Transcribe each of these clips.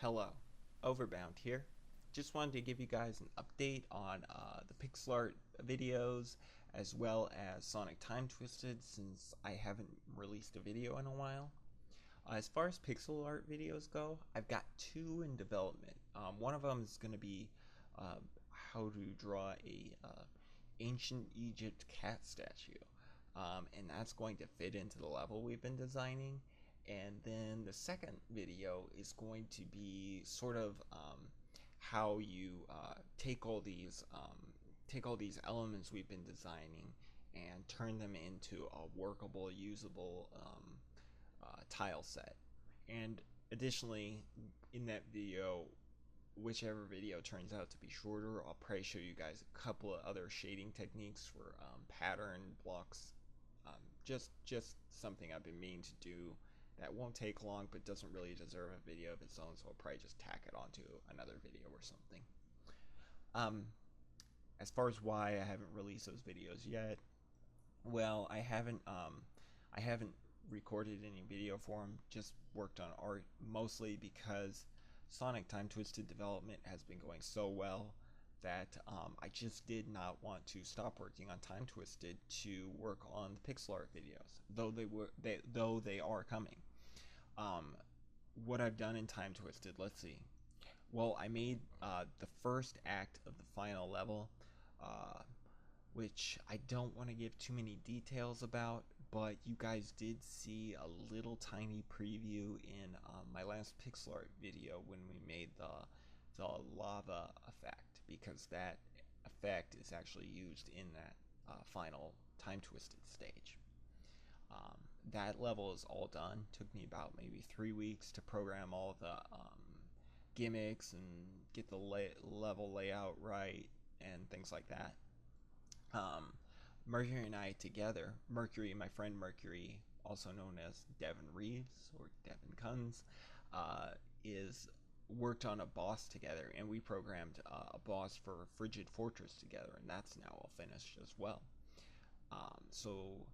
Hello, Overbound here. Just wanted to give you guys an update on the pixel art videos as well as Sonic Time Twisted since I haven't released a video in a while. As far as pixel art videos go, I've got two in development. One of them is going to be uh, how to draw a ancient Egypt cat statue, and that's going to fit into the level we've been designing. And then the second video is going to be sort of how you take all these elements we've been designing and turn them into a workable, usable tile set. And additionally, in that video, whichever video turns out to be shorter, I'll probably show you guys a couple of other shading techniques for pattern blocks. Just something I've been meaning to do that won't take long but doesn't really deserve a video of its own, so I'll probably just tack it onto another video or something. As far as why I haven't released those videos yet, well, I haven't recorded any video for them, just worked on art, mostly because Sonic Time Twisted development has been going so well that I just did not want to stop working on Time Twisted to work on the pixel art videos, though they are coming. What I've done in Time Twisted, let's see. Well, I made the first act of the final level, uh, which I don't want to give too many details about, but you guys did see a little tiny preview in my last pixel art video when we made the lava effect, because that effect is actually used in that final Time Twisted stage. That level is all done. Took me about maybe 3 weeks to program all the gimmicks and get the level layout right and things like that. Mercury and I together, Mercury, my friend Mercury, also known as Devin Reeves or Devin Kunz, is worked on a boss together, and we programmed a boss for Frigid Fortress together, and that's now all finished as well. So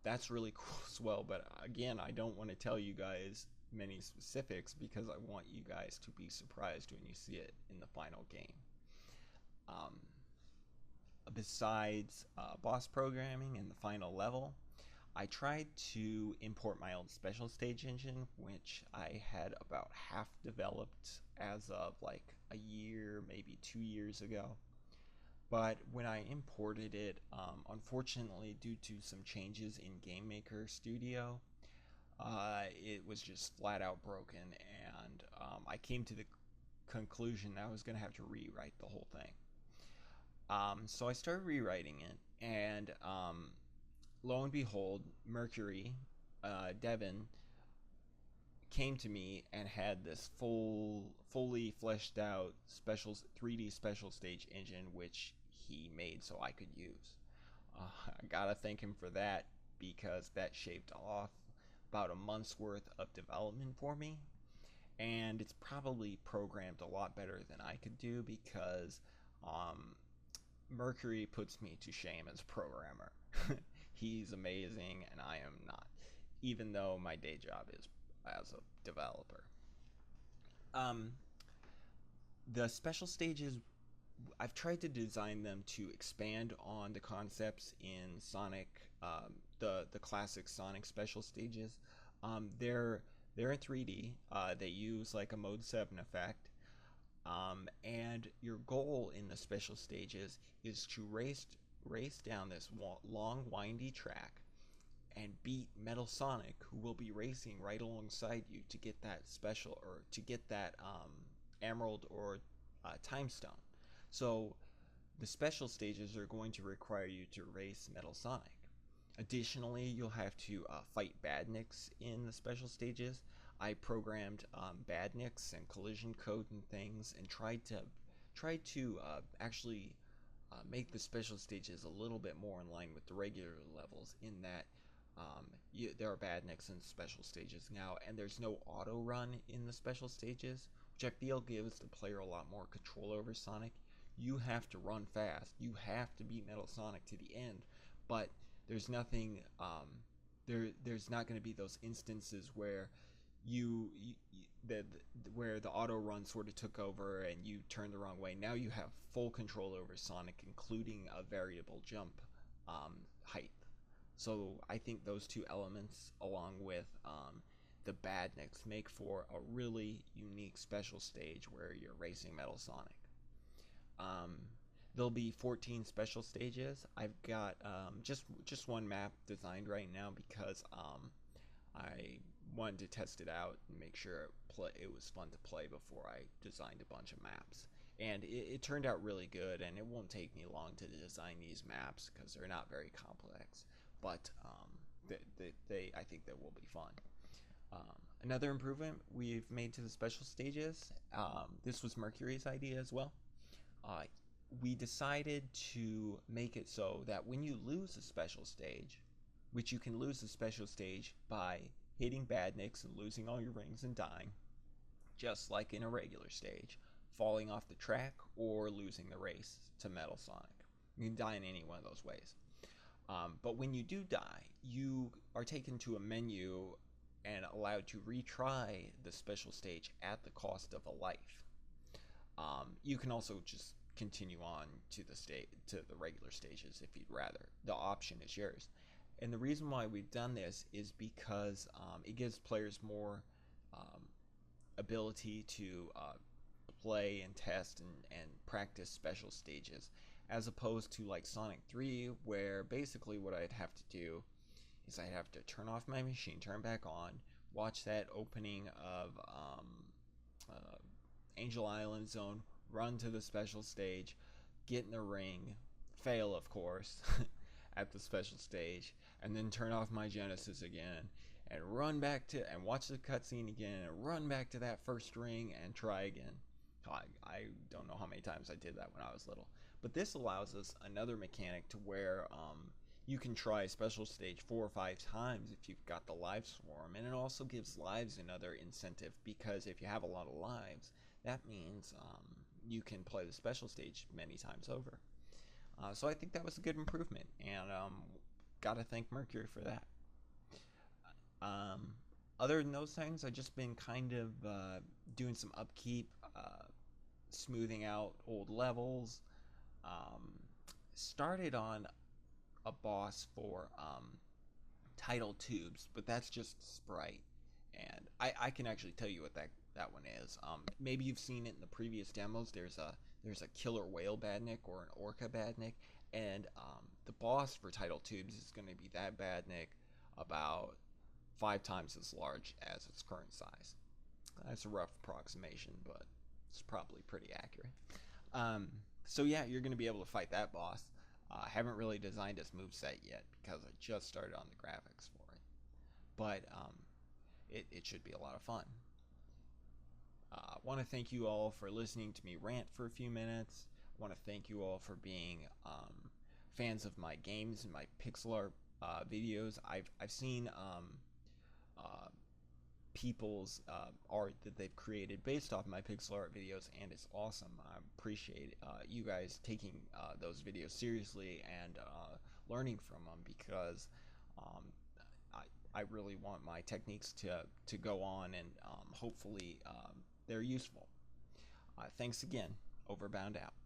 that's really cool as well, but again, I don't want to tell you guys many specifics because I want you guys to be surprised when you see it in the final game. Um, Besides boss programming and the final level, I tried to import my own special stage engine, which I had about half developed as of like a year, maybe 2 years ago. But when I imported it, unfortunately, due to some changes in GameMaker Studio, it was just flat out broken, and I came to the conclusion that I was going to have to rewrite the whole thing. So I started rewriting it, and lo and behold, Mercury, Devin, came to me and had this fully fleshed out special 3D special stage engine, which he made so I could use. I gotta thank him for that because that shaved off about a month's worth of development for me, and it's probably programmed a lot better than I could do because Mercury puts me to shame as a programmer. He's amazing and I am not, even though my day job is as a developer. Um, the special stages, I've tried to design them to expand on the concepts in Sonic, the classic Sonic special stages. They're in 3D. They use like a Mode 7 effect. And your goal in the special stages is to race down this long, windy track and beat Metal Sonic, who will be racing right alongside you to get that special, or to get that emerald or time stone. So the special stages are going to require you to race Metal Sonic. Additionally, you'll have to fight badniks in the special stages. I programmed badniks and collision code and things, and tried to actually make the special stages a little bit more in line with the regular levels. In that there are badniks in special stages now, and there's no auto run in the special stages, which I feel gives the player a lot more control over Sonic. You have to run fast. You have to beat Metal Sonic to the end, but there's nothing. There's not going to be those instances where where the auto run sort of took over and you turned the wrong way. Now you have full control over Sonic, including a variable jump height. So I think those two elements, along with the badniks, make for a really unique special stage where you're racing Metal Sonic. Um, there'll be 14 special stages. I've got just one map designed right now because I wanted to test it out and make sure it was fun to play before I designed a bunch of maps. And it turned out really good, and it won't take me long to design these maps because they're not very complex. But I think they will be fun. Another improvement we've made to the special stages, this was Mercury's idea as well. Uh, we decided to make it so that when you lose a special stage, which you can lose a special stage by hitting badniks and losing all your rings and dying, just like in a regular stage, falling off the track or losing the race to Metal Sonic. You can die in any one of those ways. But when you do die, you are taken to a menu and allowed to retry the special stage at the cost of a life. You can also just continue on to the regular stages if you'd rather. The option is yours. And the reason why we've done this is because it gives players more ability to play and test and practice special stages, as opposed to like Sonic 3, where basically what I'd have to do is I'd have to turn off my machine, turn back on, watch that opening of Angel Island Zone, run to the special stage, get in the ring, fail of course at the special stage, and then turn off my Genesis again and run back to and watch the cutscene again and run back to that first ring and try again. I don't know how many times I did that when I was little. But this allows us another mechanic to where you can try special stage 4 or 5 times if you've got the live swarm, and it also gives lives another incentive, because if you have a lot of lives, that means you can play the special stage many times over. So I think that was a good improvement, and gotta thank Mercury for that. Other than those things, I've just been kind of doing some upkeep, smoothing out old levels. Started on a boss for Tidal Tubes, but that's just Sprite, and I can actually tell you what that one is. Maybe you've seen it in the previous demos. There's a killer whale badnik or an orca badnik, and the boss for Tidal Tubes is going to be that badnik about 5 times as large as its current size. That's a rough approximation, but it's probably pretty accurate. So yeah, you're going to be able to fight that boss. I haven't really designed its moveset yet because I just started on the graphics for it. But it should be a lot of fun. I want to thank you all for listening to me rant for a few minutes. I want to thank you all for being fans of my games and my pixel art videos. I've seen people's art that they've created based off my pixel art videos, and it's awesome. I appreciate you guys taking those videos seriously and learning from them, because I really want my techniques to go on, and hopefully they're useful. Thanks again. Overbound out.